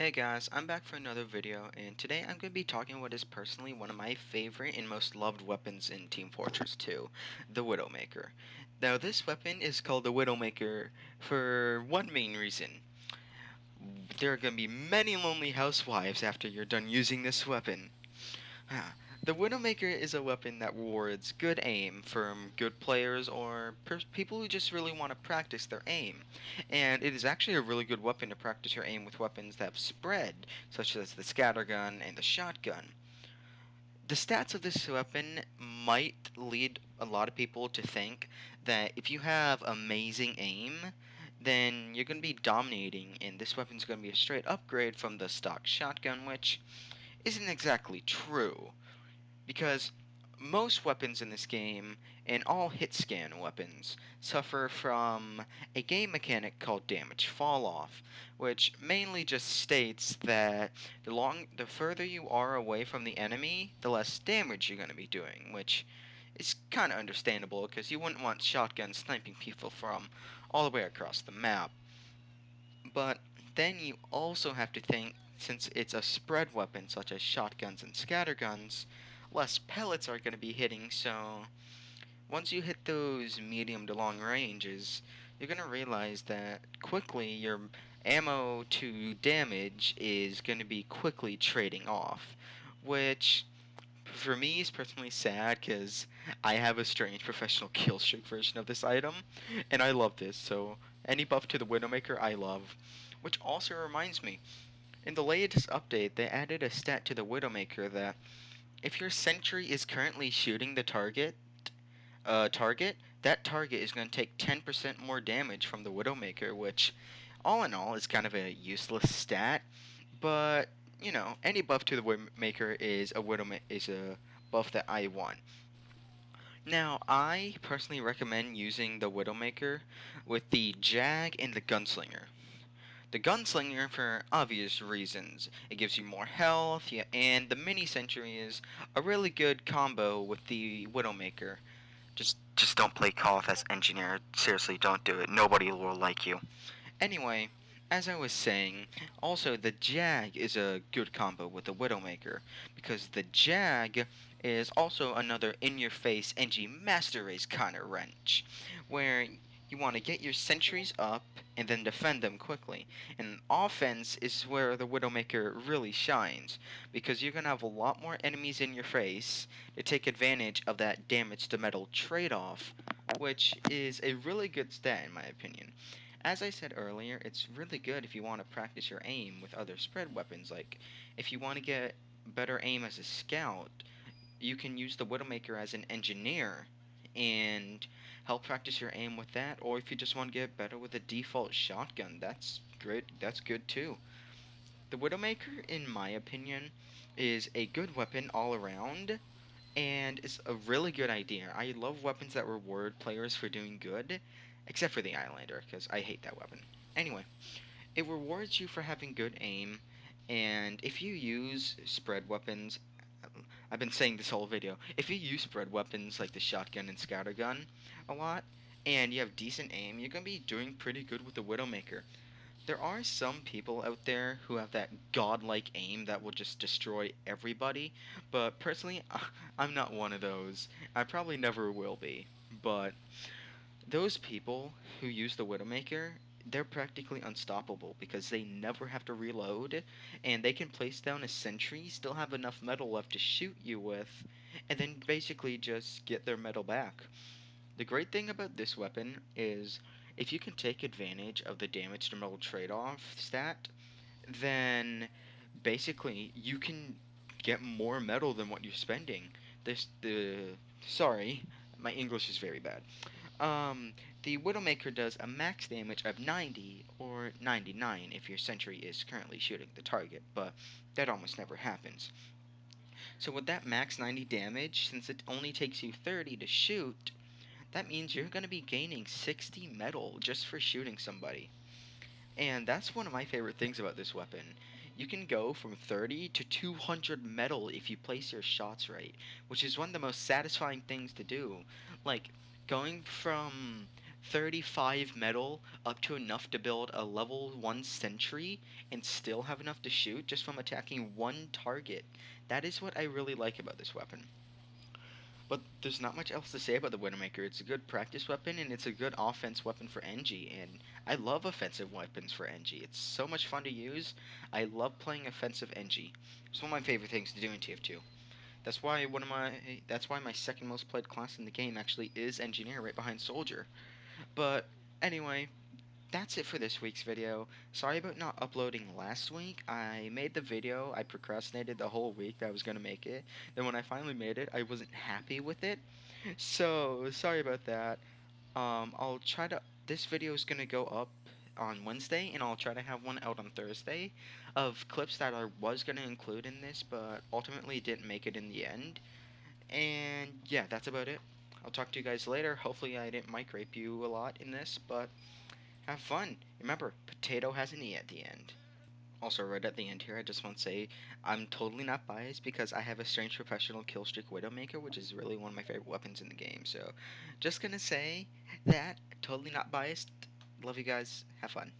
Hey guys, I'm back for another video, and today I'm going to be talking about what is personally one of my favorite and most loved weapons in Team Fortress 2, the Widowmaker. Now this weapon is called the Widowmaker for one main reason. There are going to be many lonely housewives after you're done using this weapon. The Widowmaker is a weapon that rewards good aim from good players or people who just really want to practice their aim. And it is actually a really good weapon to practice your aim with weapons that have spread, such as the scattergun and the shotgun. The stats of this weapon might lead a lot of people to think that if you have amazing aim, then you're going to be dominating, and this weapon's going to be a straight upgrade from the stock shotgun, which isn't exactly true because most weapons in this game, and all hit scan weapons, suffer from a game mechanic called damage fall off, which mainly just states that the further you are away from the enemy, the less damage you're going to be doing, which is kind of understandable because you wouldn't want shotguns sniping people from all the way across the map. But then you also have to think, since it's a spread weapon such as shotguns and scatterguns, less pellets are going to be hitting, so once you hit those medium to long ranges, you're going to realize that quickly your ammo to damage is going to be quickly trading off, which for me is personally sad because I have a strange professional kill streak version of this item, and I love this, so any buff to the Widowmaker I love. Which also reminds me, in the latest update they added a stat to the Widowmaker that if your sentry is currently shooting the target, that target is going to take 10% more damage from the Widowmaker, which all in all is kind of a useless stat, but any buff to the Widowmaker is a buff that I want. Now, I personally recommend using the Widowmaker with the Jag and the Gunslinger. The Gunslinger for obvious reasons. It gives you more health, yeah, and the mini sentry is a really good combo with the Widowmaker. Just don't play Call of as Engineer. Seriously, don't do it. Nobody will like you. Anyway, as I was saying, also the Jag is a good combo with the Widowmaker, because the Jag is also another in-your-face NG Master Race kind of wrench, where you want to get your sentries up and then defend them quickly. And offense is where the Widowmaker really shines, because you're going to have a lot more enemies in your face to take advantage of that damage to metal trade-off, which is a really good stat in my opinion. As I said earlier, it's really good if you want to practice your aim with other spread weapons. Like, if you want to get better aim as a scout, you can use the Widowmaker as an engineer and help practice your aim with that. Or if you just want to get better with a default shotgun, that's great. That's good too. The Widowmaker, in my opinion, is a good weapon all around, and it's a really good idea. I love weapons that reward players for doing good, except for the Islander, because I hate that weapon. Anyway, it rewards you for having good aim, and if you use spread weapons, I've been saying this whole video, if you use spread weapons like the shotgun and scattergun a lot, and you have decent aim, you're going to be doing pretty good with the Widowmaker. There are some people out there who have that godlike aim that will just destroy everybody, but personally, I'm not one of those. I probably never will be. But those people who use the Widowmaker, they're practically unstoppable because they never have to reload, and they can place down a sentry, still have enough metal left to shoot you with, and then basically just get their metal back. The great thing about this weapon is if you can take advantage of the damage to metal trade-off stat, then basically you can get more metal than what you're spending. Sorry, my English is very bad. The Widowmaker does a max damage of 90 or 99 if your sentry is currently shooting the target, but that almost never happens. So with that max 90 damage, since it only takes you 30 to shoot, that means you're going to be gaining 60 metal just for shooting somebody. And that's one of my favorite things about this weapon. You can go from 30 to 200 metal if you place your shots right, which is one of the most satisfying things to do. Like, going from 35 metal up to enough to build a level 1 sentry and still have enough to shoot just from attacking one target. That is what I really like about this weapon. But there's not much else to say about the Widowmaker. It's a good practice weapon and it's a good offense weapon for NG. And I love offensive weapons for NG. It's so much fun to use. I love playing offensive NG. It's one of my favorite things to do in TF2. That's why my second most played class in the game actually is Engineer, right behind Soldier. But anyway, that's it for this week's video. Sorry about not uploading last week. I made the video, I procrastinated the whole week that I was going to make it. Then when I finally made it, I wasn't happy with it. So, sorry about that. I'll try to. This video is going to go up on Wednesday, and I'll try to have one out on Thursday of clips that I was going to include in this, but ultimately didn't make it in the end. And yeah, that's about it. I'll talk to you guys later. Hopefully, I didn't mic rape you a lot in this, but have fun. Remember, potato has an E at the end. Also, right at the end here, I just want to say I'm totally not biased because I have a strange professional killstreak Widowmaker, which is really one of my favorite weapons in the game. So, just gonna say that, totally not biased. Love you guys. Have fun.